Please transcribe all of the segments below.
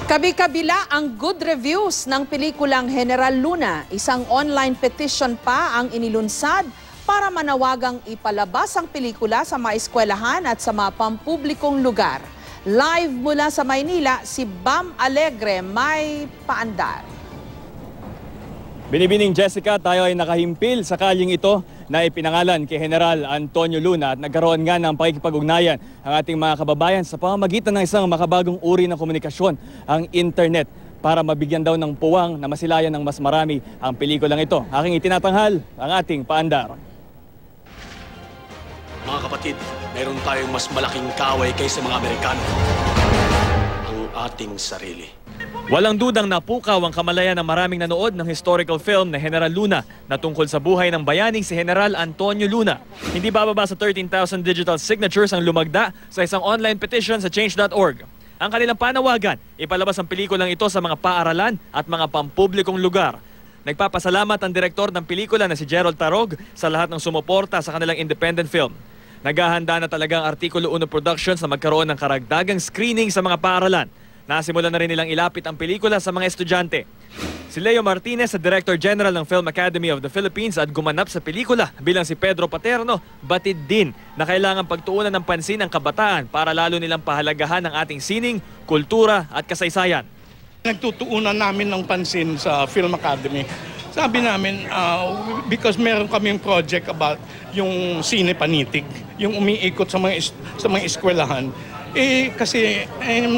Kabi-kabila ang good reviews ng pelikulang General Luna. Isang online petition pa ang inilunsad para manawagang ipalabas ang pelikula sa mga eskwelahan at sa mga pampublikong lugar. Live mula sa Maynila, si Bam Alegre may paandar. Binibining Jessica, tayo ay nakahimpil sa kalyeng ito na ipinangalan kay General Antonio Luna at nagkaroon nga ng pakikipag-ugnayan ang ating mga kababayan sa pamamagitan ng isang makabagong uri ng komunikasyon, ang internet, para mabigyan daw ng puwang na masilayan ng mas marami ang pelikulang ito. Aking itinatanghal ang ating paandar. Mga kapatid, mayroon tayong mas malaking kaaway kaysa mga Amerikano. Ang ating sarili. Walang dudang napukaw ang kamalayan ng maraming nanood ng historical film na General Luna na tungkol sa buhay ng bayaning si General Antonio Luna. Hindi bababa sa 13,000 digital signatures ang lumagda sa isang online petition sa change.org. Ang kanilang panawagan, ipalabas ang pelikulang ito sa mga paaralan at mga pampublikong lugar. Nagpapasalamat ang direktor ng pelikula na si Gerald Tarog sa lahat ng sumuporta sa kanilang independent film. Naghahanda na talagang Artikulo 1 Productions na magkaroon ng karagdagang screening sa mga paaralan. Nasimulan na rin nilang ilapit ang pelikula sa mga estudyante. Si Leo Martinez, sa Director General ng Film Academy of the Philippines at gumanap sa pelikula bilang si Pedro Paterno, batid din na kailangan pagtuunan ng pansin ang kabataan para lalo nilang pahalagahan ang ating sining, kultura at kasaysayan. Nagtutuunan namin ng pansin sa Film Academy. Sabi namin, because meron kaming project about yung sine panitig, yung umiikot sa mga eskwelahan. Kasi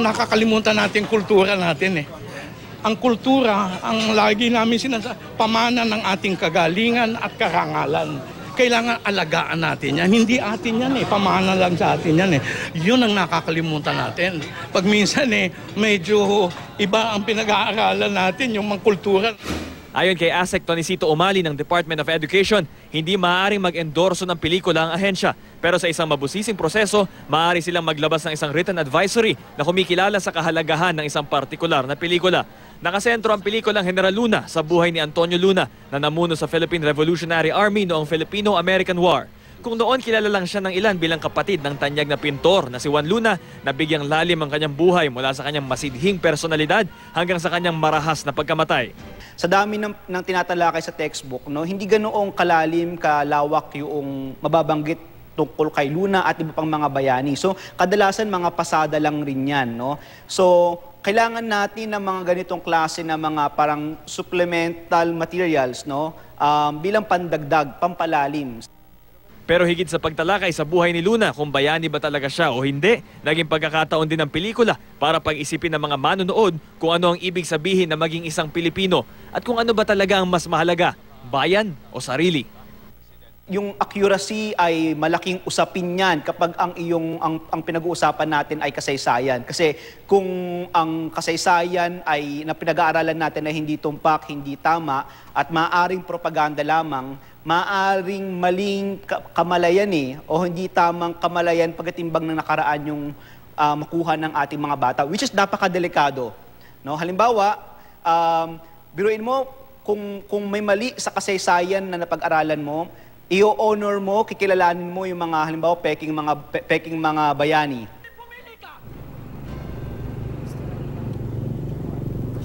nakakalimutan natin kultura natin . Ang kultura, ang lagi namin pamana ng ating kagalingan at karangalan. Kailangan alagaan natin yan. Hindi atin yan pamana lang sa atin yan Yun ang nakakalimutan natin. Pag minsan medyo iba ang pinag-aaralan natin, yung mga kultura. Ayon kay ASEC Tonicito Umali ng Department of Education, hindi maaaring mag-endorso ng pelikula ang ahensya. Pero sa isang mabusising proseso, maaari silang maglabas ng isang written advisory na kumikilala sa kahalagahan ng isang partikular na pelikula. Nakasentro ang pelikulang General Luna sa buhay ni Antonio Luna na namuno sa Philippine Revolutionary Army noong Filipino-American War. Kung noon kilala lang siya ng ilan bilang kapatid ng tanyag na pintor na si Juan Luna, na bigyang lalim ang kanyang buhay mula sa kanyang masidhing personalidad hanggang sa kanyang marahas na pagkamatay. Sa dami ng tinatalakay sa textbook, hindi ganoong kalalim, kalawak yung mababanggit tungkol kay Luna at iba pang mga bayani. So, kadalasan mga pasada lang rin yan. So, kailangan natin ng mga ganitong klase na mga parang supplemental materials bilang pandagdag, pampalalim. Pero higit sa pagtalakay sa buhay ni Luna kung bayani ba talaga siya o hindi, naging pagkakataon din ng pelikula para pag-isipin ng mga manonood kung ano ang ibig sabihin na maging isang Pilipino at kung ano ba talaga ang mas mahalaga, bayan o sarili. Yung accuracy ay malaking usapin yan kapag ang pinag-uusapan natin ay kasaysayan. Kasi kung ang kasaysayan ay na pinag-aaralan natin ay hindi tumpak, hindi tama at maaaring propaganda lamang, maaaring maling kamalayan o hindi tamang kamalayan pagkatimbang ng nakaraan yung makuha ng ating mga bata, which is napakadelikado. Halimbawa, biruin mo kung may mali sa kasaysayan na napag-aralan mo, i-honor mo, kikilalanin mo yung mga halimbawa peking mga bayani.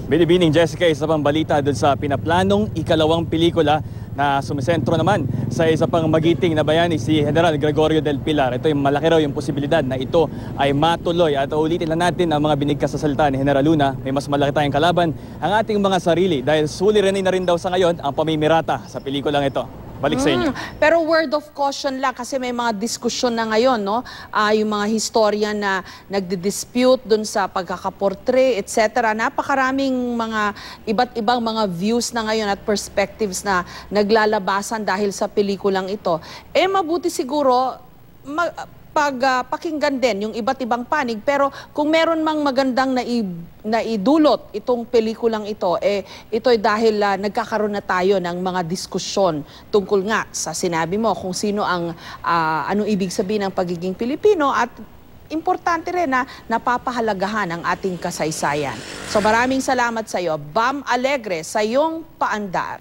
Binibining Jessica, isa pang balita doon sa pinaplanong ikalawang pelikula na sumisentro naman sa isa pang magiting na bayani, si General Gregorio del Pilar. Ito yung malaki raw yung posibilidad na ito ay matuloy. At ulitin lang natin ang mga binigkas sa salita ni General Luna. May mas malaki tayong kalaban, ang ating mga sarili, dahil suliranin na rin daw sa ngayon ang pamimirata sa pelikulang ito. Balik sa inyo. Pero word of caution lang kasi may mga diskusyon na ngayon, yung mga historian na nagdi-dispute dun sa pagkakaportray, etc. Napakaraming mga iba't ibang mga views na ngayon at perspectives na naglalabasan dahil sa pelikulang ito. Mabuti siguro pakinggan din yung iba't ibang panig, pero kung meron mang magandang naidulot itong pelikulang ito, ito ay dahil nagkakaroon na tayo ng mga diskusyon tungkol nga sa sinabi mo kung sino ang anong ibig sabihin ng pagiging Pilipino at importante rin na napapahalagahan ang ating kasaysayan. So maraming salamat sa iyo, Bam Alegre, sa iyong paandar.